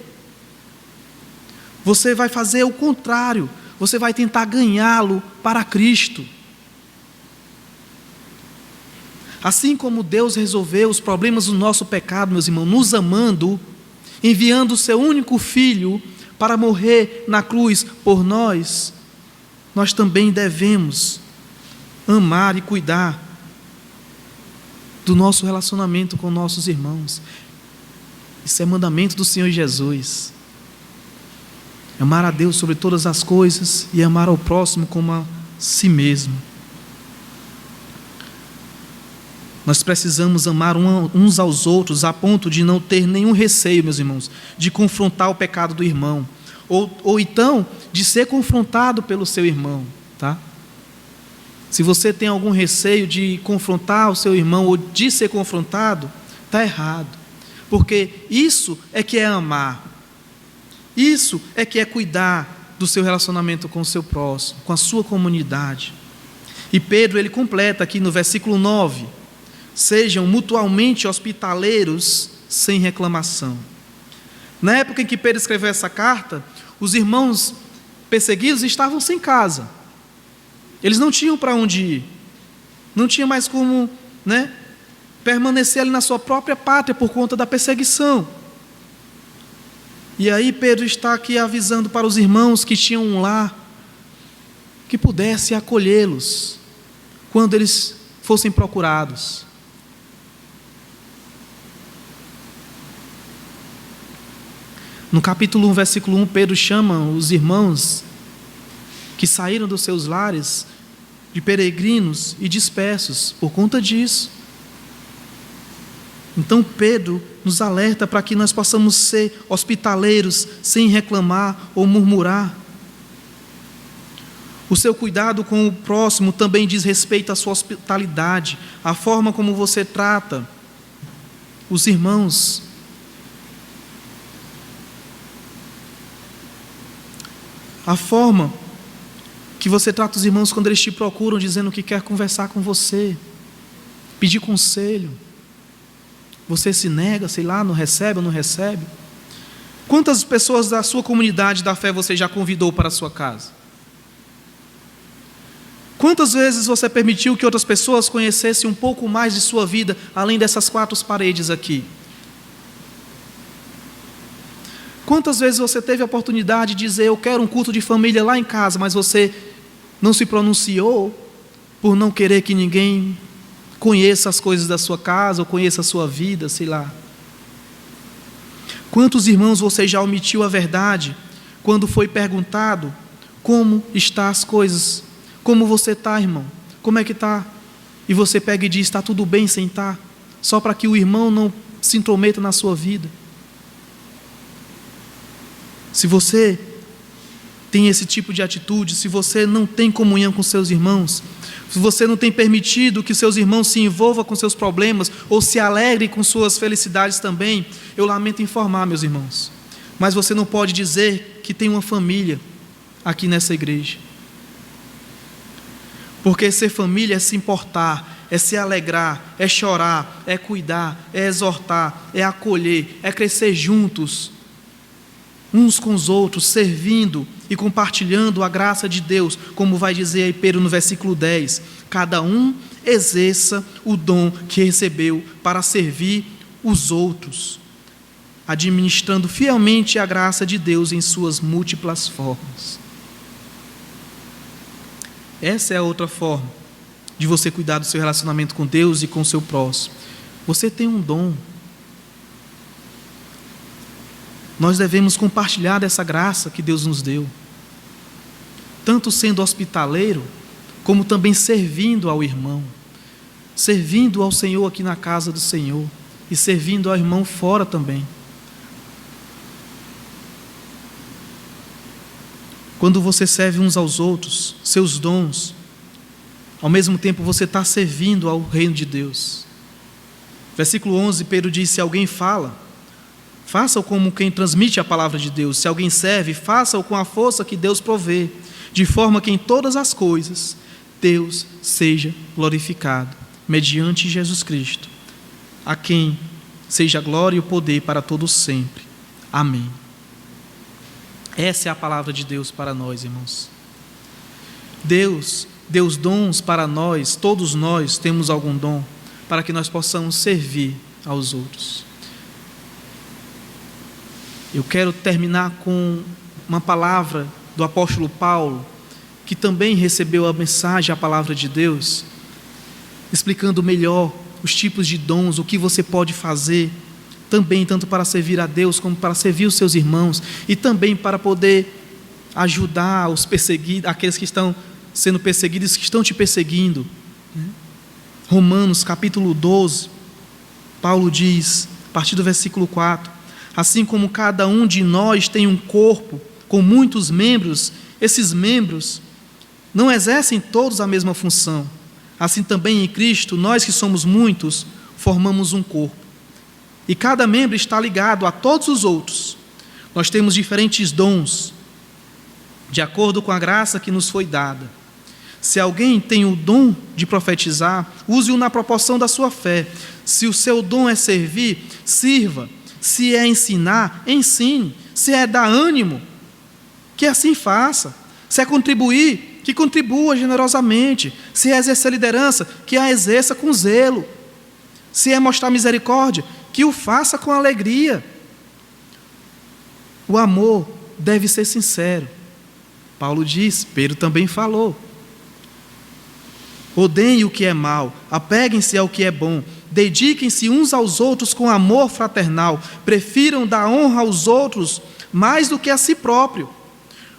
Você vai fazer o contrário, você vai tentar ganhá-lo para Cristo. Assim como Deus resolveu os problemas do nosso pecado, meus irmãos, nos amando, enviando o seu único Filho para morrer na cruz por nós, nós também devemos amar e cuidar do nosso relacionamento com nossos irmãos. Isso é mandamento do Senhor Jesus. Amar a Deus sobre todas as coisas e amar ao próximo como a si mesmo. Nós precisamos amar uns aos outros a ponto de não ter nenhum receio, meus irmãos, de confrontar o pecado do irmão, ou então de ser confrontado pelo seu irmão, tá? Se você tem algum receio de confrontar o seu irmão ou de ser confrontado, está errado, porque isso é que é amar, isso é que é cuidar do seu relacionamento com o seu próximo, com a sua comunidade. E Pedro, ele completa aqui no versículo 9: sejam mutualmente hospitaleiros sem reclamação. Na época em que Pedro escreveu essa carta, os irmãos perseguidos estavam sem casa. Eles não tinham para onde ir. Não tinha mais como, permanecer ali na sua própria pátria por conta da perseguição. E aí Pedro está aqui avisando para os irmãos que tinham um lar, que pudesse acolhê-los quando eles fossem procurados. No capítulo 1, versículo 1, Pedro chama os irmãos que saíram dos seus lares de peregrinos e dispersos por conta disso. Então Pedro nos alerta para que nós possamos ser hospitaleiros sem reclamar ou murmurar. O seu cuidado com o próximo também diz respeito à sua hospitalidade, a forma como você trata os irmãos. A forma que você trata os irmãos quando eles te procuram dizendo que quer conversar com você, pedir conselho. Você se nega, não recebe ou não recebe? Quantas pessoas da sua comunidade da fé você já convidou para a sua casa? Quantas vezes você permitiu que outras pessoas conhecessem um pouco mais de sua vida, além dessas 4 paredes aqui? Quantas vezes você teve a oportunidade de dizer: eu quero um culto de família lá em casa, mas você não se pronunciou por não querer que ninguém conheça as coisas da sua casa, ou conheça a sua vida, Quantos irmãos você já omitiu a verdade quando foi perguntado como estão as coisas? Como você está, irmão? Como é que está? E você pega e diz: está tudo bem sem estar, só para que o irmão não se intrometa na sua vida. Se você tem esse tipo de atitude, se você não tem comunhão com seus irmãos, se você não tem permitido que seus irmãos se envolvam com seus problemas ou se alegrem com suas felicidades também, eu lamento informar, meus irmãos, mas você não pode dizer que tem uma família aqui nessa igreja. Porque ser família é se importar, é se alegrar, é chorar, é cuidar, é exortar, é acolher, é crescer juntos, uns com os outros, servindo e compartilhando a graça de Deus, como vai dizer aí Pedro no versículo 10, cada um exerça o dom que recebeu para servir os outros, administrando fielmente a graça de Deus em suas múltiplas formas. Essa é a outra forma de você cuidar do seu relacionamento com Deus e com o seu próximo. Você tem um dom. nós devemos compartilhar dessa graça que Deus nos deu, tanto sendo hospitaleiro, como também servindo ao irmão, servindo ao Senhor aqui na casa do Senhor e servindo ao irmão fora também. Quando você serve uns aos outros, seus dons, ao mesmo tempo você está servindo ao reino de Deus. Versículo 11, Pedro diz: se alguém fala, faça-o como quem transmite a palavra de Deus. Se alguém serve, faça-o com a força que Deus provê, de forma que em todas as coisas Deus seja glorificado, mediante Jesus Cristo, a quem seja a glória e o poder para todos sempre. Amém. Essa é a palavra de Deus para nós, irmãos. Deus deu dons para nós, todos nós temos algum dom, para que nós possamos servir aos outros. Eu quero terminar com uma palavra do apóstolo Paulo, que também recebeu a mensagem, a palavra de Deus, explicando melhor os tipos de dons, o que você pode fazer, também tanto para servir a Deus, como para servir os seus irmãos, e também para poder ajudar os perseguidos, aqueles que estão sendo perseguidos, que estão te perseguindo. Romanos capítulo 12, Paulo diz, a partir do versículo 4, assim como cada um de nós tem um corpo com muitos membros, esses membros não exercem todos a mesma função. Assim também em Cristo, nós que somos muitos, formamos um corpo. E cada membro está ligado a todos os outros. Nós temos diferentes dons, de acordo com a graça que nos foi dada. Se alguém tem o dom de profetizar, use-o na proporção da sua fé. Se o seu dom é servir, sirva. Se é ensinar, ensine. Se é dar ânimo, que assim faça. Se é contribuir, que contribua generosamente. Se é exercer liderança, que a exerça com zelo. Se é mostrar misericórdia, que o faça com alegria. O amor deve ser sincero. Paulo diz, Pedro também falou. Odeiem o que é mal, apeguem-se ao que é bom, dediquem-se uns aos outros com amor fraternal, prefiram dar honra aos outros mais do que a si próprio.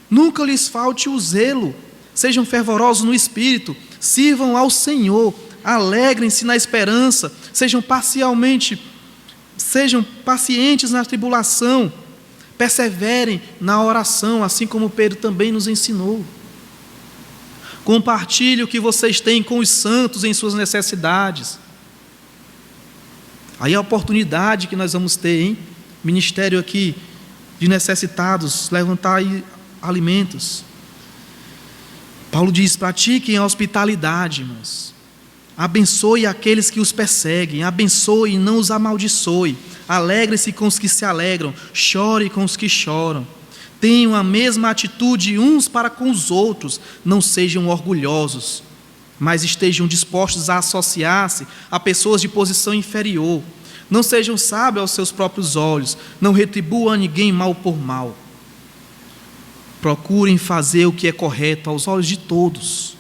Nunca lhes falte o zelo, sejam fervorosos no espírito, sirvam ao Senhor, alegrem-se na esperança, sejam pacientes na tribulação, perseverem na oração, assim como Pedro também nos ensinou. Compartilhe o que vocês têm com os santos em suas necessidades. Aí a oportunidade que nós vamos ter, hein? Ministério aqui de necessitados, levantar aí alimentos. Paulo diz, pratiquem a hospitalidade, irmãos. Abençoe aqueles que os perseguem, abençoe e não os amaldiçoe. Alegre-se com os que se alegram, chore com os que choram. Tenham a mesma atitude uns para com os outros, não sejam orgulhosos, mas estejam dispostos a associar-se a pessoas de posição inferior. Não sejam sábios aos seus próprios olhos, não retribuam a ninguém mal por mal. Procurem fazer o que é correto aos olhos de todos.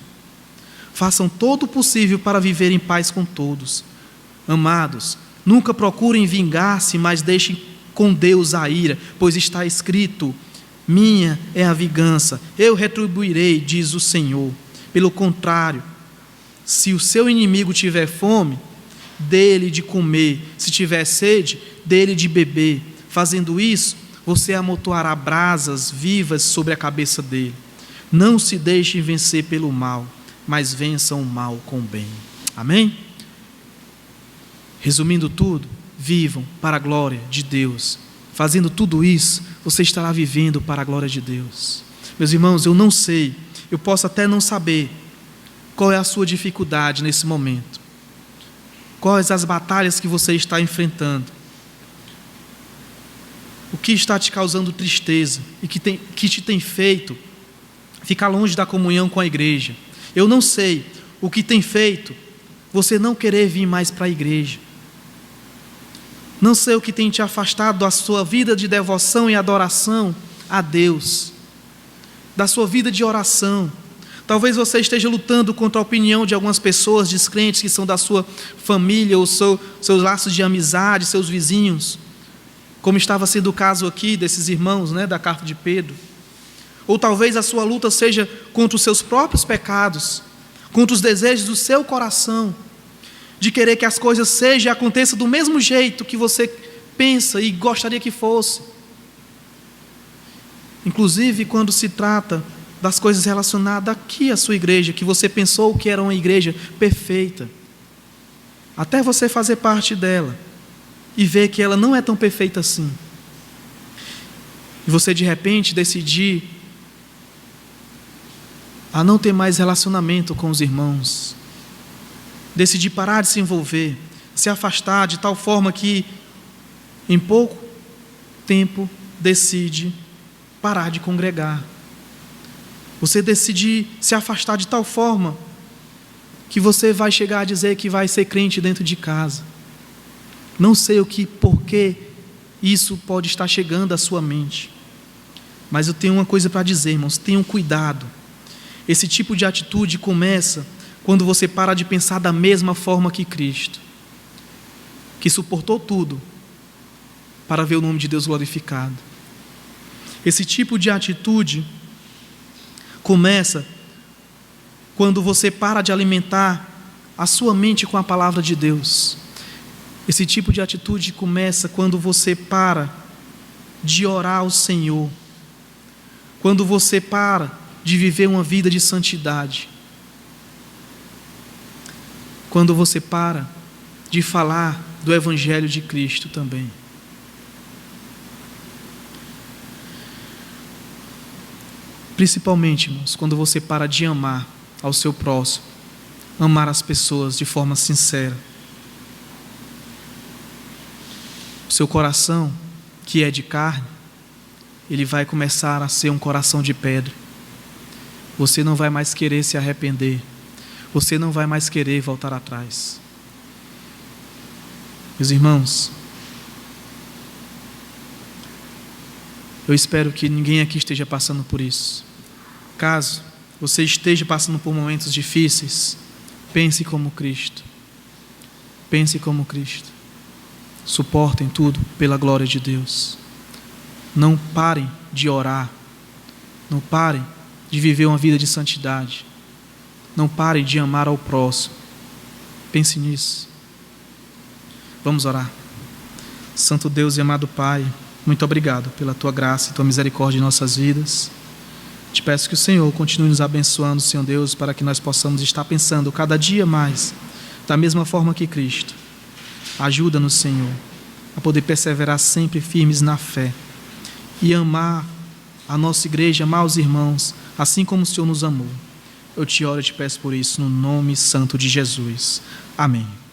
Façam todo o possível para viver em paz com todos. Amados, nunca procurem vingar-se, mas deixem com Deus a ira, pois está escrito, minha é a vingança, eu retribuirei, diz o Senhor. Pelo contrário, se o seu inimigo tiver fome, dê-lhe de comer, se tiver sede, dê-lhe de beber. Fazendo isso, você amontoará brasas vivas sobre a cabeça dele. Não se deixem vencer pelo mal, mas vençam o mal com o bem. Amém? Resumindo tudo, vivam para a glória de Deus. Fazendo tudo isso, você estará vivendo para a glória de Deus. Meus irmãos, eu não sei, eu posso até não saber qual é a sua dificuldade nesse momento. Quais as batalhas que você está enfrentando. O que está te causando tristeza e que te tem feito ficar longe da comunhão com a igreja. Eu não sei o que tem feito você não querer vir mais para a igreja. Não sei o que tem te afastado da sua vida de devoção e adoração a Deus, da sua vida de oração. Talvez você esteja lutando contra a opinião de algumas pessoas descrentes que são da sua família ou seus laços de amizade, seus vizinhos, como estava sendo o caso aqui desses irmãos, da carta de Pedro. Ou talvez a sua luta seja contra os seus próprios pecados, contra os desejos do seu coração, de querer que as coisas sejam e aconteçam do mesmo jeito que você pensa e gostaria que fosse. Inclusive quando se trata das coisas relacionadas aqui à sua igreja, que você pensou que era uma igreja perfeita, até você fazer parte dela e ver que ela não é tão perfeita assim. E você de repente decidir a não ter mais relacionamento com os irmãos, decidir parar de se envolver, se afastar de tal forma que em pouco tempo decide parar de congregar. Você decidir se afastar de tal forma que você vai chegar a dizer que vai ser crente dentro de casa. Não sei porquê isso pode estar chegando à sua mente, mas eu tenho uma coisa para dizer, irmãos: tenham cuidado. Esse tipo de atitude começa quando você para de pensar da mesma forma que Cristo, que suportou tudo para ver o nome de Deus glorificado. Esse tipo de atitude começa quando você para de alimentar a sua mente com a palavra de Deus. Esse tipo de atitude começa quando você para de orar ao Senhor, quando você para de viver uma vida de santidade, quando você para de falar do Evangelho de Cristo também. Principalmente, irmãos, quando você para de amar ao seu próximo, amar as pessoas de forma sincera. O seu coração, que é de carne, ele vai começar a ser um coração de pedra. Você não vai mais querer se arrepender. Você não vai mais querer voltar atrás. Meus irmãos, eu espero que ninguém aqui esteja passando por isso. Caso você esteja passando por momentos difíceis, pense como Cristo. Pense como Cristo. Suportem tudo pela glória de Deus. Não parem de orar. Não parem de viver uma vida de santidade. Não parem de amar ao próximo. Pense nisso. Vamos orar. Santo Deus e amado Pai, muito obrigado pela Tua graça e Tua misericórdia em nossas vidas. Te peço que o Senhor continue nos abençoando, Senhor Deus, para que nós possamos estar pensando cada dia mais da mesma forma que Cristo. Ajuda-nos, Senhor, a poder perseverar sempre firmes na fé e amar a nossa igreja, amar os irmãos, assim como o Senhor nos amou. Eu te oro e te peço por isso, no nome santo de Jesus. Amém.